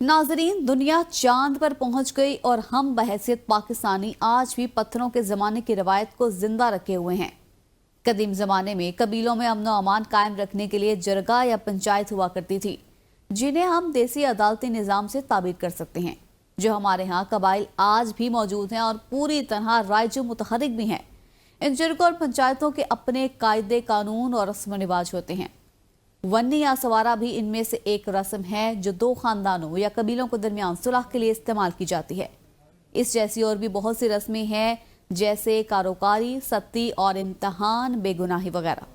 नाजरीन, दुनिया चांद पर पहुंच गई और हम बहैसियत पाकिस्तानी आज भी पत्थरों के जमाने की रवायत को जिंदा रखे हुए हैं। कदीम जमाने में कबीलों में अमन अमान कायम रखने के लिए जरगा या पंचायत हुआ करती थी, जिन्हें हम देसी अदालती निज़ाम से ताबीर कर सकते हैं। जो हमारे यहाँ कबाइल आज भी मौजूद हैं और पूरी तरह राइजो मुतहरिक भी हैं। इन जरगों और पंचायतों के अपने कायदे कानून और रस्म रिवाज होते हैं। वन्नी या सवारा भी इनमें से एक रस्म है जो दो खानदानों या कबीलों के दरमियान सुलह के लिए इस्तेमाल की जाती है। इस जैसी और भी बहुत सी रस्में हैं, जैसे कारोकारी, सत्ती और इम्तहान, बेगुनाही वगैरह।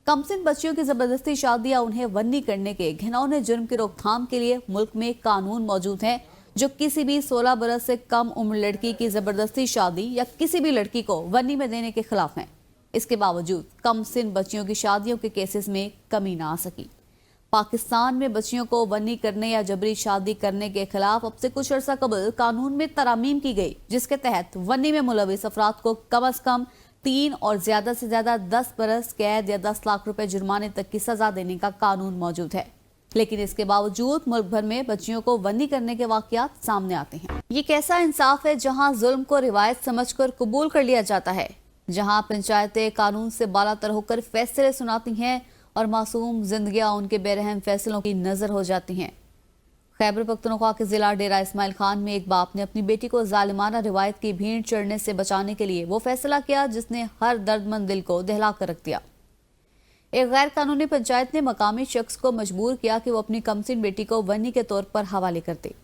कमसिन बच्चियों की जबरदस्ती शादी या उन्हें वन्नी करने के घिनौने जुर्म की रोकथाम के लिए मुल्क में कानून मौजूद हैं जो किसी भी 16 बरस से कम उम्र लड़की की जबरदस्ती शादी या किसी भी लड़की को वन्नी में देने के खिलाफ हैं। इसके बावजूद कम सिन बच्चियों की शादियों के केसेस में कमी ना आ सकी। पाकिस्तान में बच्चियों को वन्नी करने या जबरी शादी करने के खिलाफ अब से कुछ अर्सा कबल कानून में तरामीम की गई, जिसके तहत वन्नी में मुलविस अफराद को कम अज कम 3 और ज्यादा से ज्यादा 10 बरस कैद या 10 लाख रुपए जुर्माने तक की सजा देने का कानून मौजूद है। लेकिन इसके बावजूद मुल्क भर में बच्चियों को वन्नी करने के वाकयात सामने आते हैं। ये कैसा इंसाफ है जहाँ जुल्म को रिवायत समझकर कबूल कर लिया जाता है, जहां पंचायतें कानून से बालातर होकर फैसले सुनाती हैं और मासूम जिंदगियां उनके बेरहम फैसलों की नजर हो जाती हैं। खैबर पख्तूनख्वा के जिला डेरा इस्माइल खान में एक बाप ने अपनी बेटी को जालिमाना रिवायत की भीड़ चढ़ने से बचाने के लिए वो फैसला किया जिसने हर दर्दमंद दिल को दहला कर रख दिया। एक गैर कानूनी पंचायत ने मकामी शख्स को मजबूर किया कि वो अपनी कमसिन बेटी को वन्नी के तौर पर हवाले कर दे।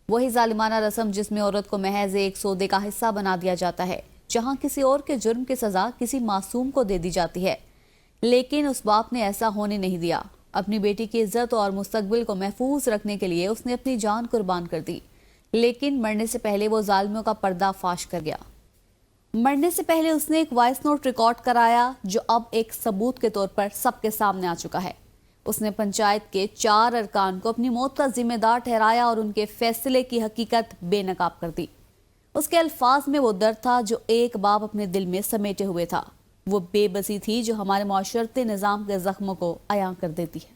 वही जालिमाना रस्म जिसमें औरत को महज एक सौदे का हिस्सा बना दिया जाता है, जहां किसी और के जुर्म की सजा किसी मासूम को दे दी जाती है। लेकिन उस बाप ने ऐसा होने नहीं दिया। अपनी बेटी की इज्जत और मुस्तकबिल को महफूज रखने के लिए उसने अपनी जान कुर्बान कर दी। लेकिन मरने से पहले वो जालिमों का पर्दाफाश कर गया। मरने से पहले उसने एक वॉइस नोट रिकॉर्ड कराया जो अब एक सबूत के तौर पर सबके सामने आ चुका है। उसने पंचायत के 4 अरकान को अपनी मौत का जिम्मेदार ठहराया और उनके फैसले की हकीकत बेनकाब कर दी। उसके अल्फाज में वो दर्द था जो एक बाप अपने दिल में समेटे हुए था। वो बेबसी थी जो हमारे माशरती निज़ाम के जख्मों को अयां कर देती है।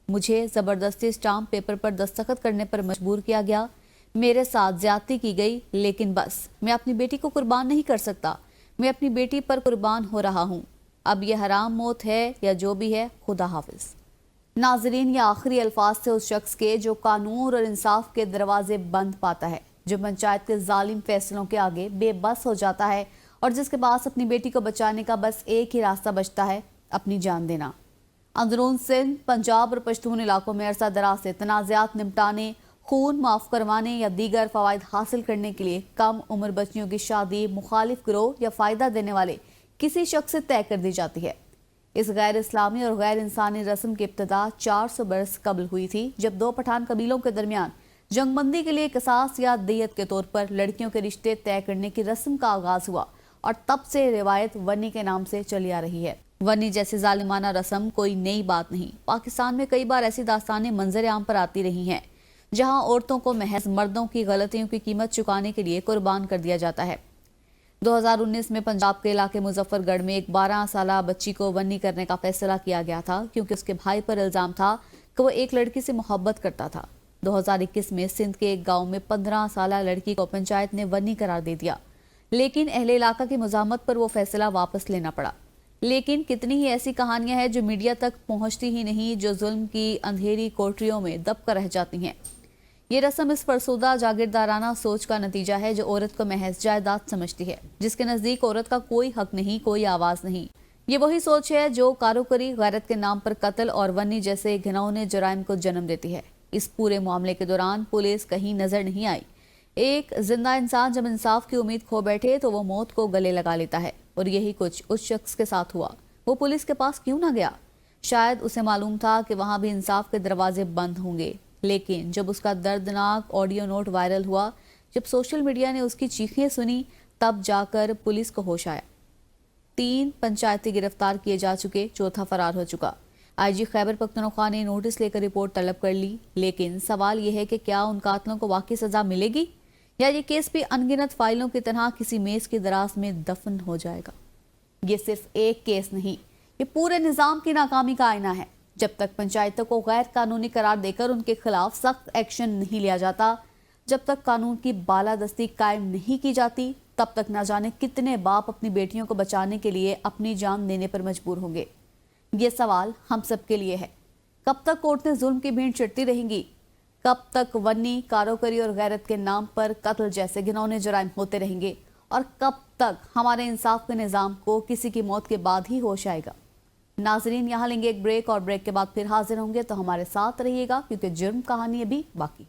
मुझे ज़बरदस्ती स्टाम्प पेपर पर दस्तखत करने पर मजबूर किया गया। मेरे साथ ज्यादती की गई, लेकिन बस मैं अपनी बेटी को कुर्बान नहीं कर सकता। मैं अपनी बेटी पर कुर्बान हो रहा हूँ। अब यह हराम मौत है या जो भी है, खुदा हाफिज। नाजरीन, ये आखिरी अल्फाज थे उस शख्स के जो कानून और इंसाफ के दरवाजे बंद पाता है, जो पंचायत के जालिम फैसलों के आगे बेबस हो जाता है और जिसके पास अपनी बेटी को बचाने का बस एक ही रास्ता बचता है, अपनी जान देना। अंदरून सिंध, पंजाब और पश्तून इलाकों में अरसा दराज से तनाज़ात निपटाने, खून माफ करवाने या दीगर फवायद हासिल करने के लिए कम उम्र बच्चियों की शादी मुखालिफ गिरोह या फायदा देने वाले किसी शख्स से तय कर दी जाती है। इस गैर इस्लामी और गैर इंसानी रस्म की इब्तिदा 400 बरस कबल हुई थी, जब 2 पठान कबीलों के दरमियान जंगबंदी के लिए किसास या दियत के तौर पर लड़कियों के रिश्ते तय करने की रस्म का आगाज हुआ और तब से रिवायत वन्नी के नाम से चली आ रही है। वन्नी जैसी जालिमाना रस्म कोई नई बात नहीं। पाकिस्तान में कई बार ऐसी दास्तानें मंजर आम पर आती रही हैं जहां औरतों को महज मर्दों की गलतियों की कीमत चुकाने के लिए कुर्बान कर दिया जाता है। 2019 में पंजाब के इलाके मुजफ्फरगढ़ में एक 12 साला बच्ची को वन्नी करने का फैसला किया गया था, क्योंकि उसके भाई पर इल्जाम था कि वो एक लड़की से मोहब्बत करता था। 2021 में सिंध के एक गांव में 15 साला लड़की को पंचायत ने वन्नी करार दे दिया, लेकिन अहले इलाका की मुजाहमत पर वो फैसला वापस लेना पड़ा। लेकिन कितनी ही ऐसी कहानियां हैं जो मीडिया तक पहुंचती ही नहीं, जो जुल्म की अंधेरी कोठरियों में दब कर रह जाती हैं। ये रस्म इस फरसुदा जागीरदाराना सोच का नतीजा है जो औरत को महज जायदाद समझती है, जिसके नजदीक औरत का कोई हक नहीं, कोई आवाज नहीं। ये वही सोच है जो कारोकरी, गैरत के नाम पर कत्ल और वन्नी जैसे घिनौने जुराइम को जन्म देती है। इस पूरे मामले के दौरान पुलिस कहीं नजर नहीं आई। एक जिंदा इंसान जब इंसाफ की उम्मीद खो बैठे तो वो मौत को गले लगा लेता है, और यही कुछ उस शख्स के साथ हुआ। वो पुलिस के पास क्यों ना गया? शायद उसे मालूम था कि वहां भी इंसाफ के दरवाजे बंद होंगे। लेकिन जब उसका दर्दनाक ऑडियो नोट वायरल हुआ, जब सोशल मीडिया ने उसकी चीखें सुनी, तब जाकर पुलिस को होश आया। 3 पंचायती गिरफ्तार किए जा चुके, चौथा फरार हो चुका। आईजी खैबर पख्तूनख्वा ने नोटिस लेकर रिपोर्ट तलब कर ली, लेकिन सवाल यह है कि क्या उन कातलों को वाकई सजा मिलेगी या ये केस भी अनगिनत फाइलों की तरह किसी मेज की दराज में दफन हो जाएगा। ये सिर्फ एक केस नहीं, ये पूरे निजाम की नाकामी का आईना है। जब तक पंचायतों को गैर कानूनी करार देकर उनके खिलाफ सख्त एक्शन नहीं लिया जाता, जब तक कानून की बालादस्ती कायम नहीं की जाती, तब तक न जाने कितने बाप अपनी बेटियों को बचाने के लिए अपनी जान देने पर मजबूर होंगे। ये सवाल हम सबके लिए है। कब तक कोर्ट में जुल्म की भीड़ चिढ़ती रहेंगी? कब तक वन्नी, कारोकरी और गैरत के नाम पर कत्ल जैसे घिनौने जुराइम होते रहेंगे? और कब तक हमारे इंसाफ के निज़ाम को किसी की मौत के बाद ही होश आएगा? नाजरीन, यहाँ लेंगे एक ब्रेक और ब्रेक के बाद फिर हाजिर होंगे, तो हमारे साथ रहिएगा क्योंकि जुर्म कहानी अभी बाकी।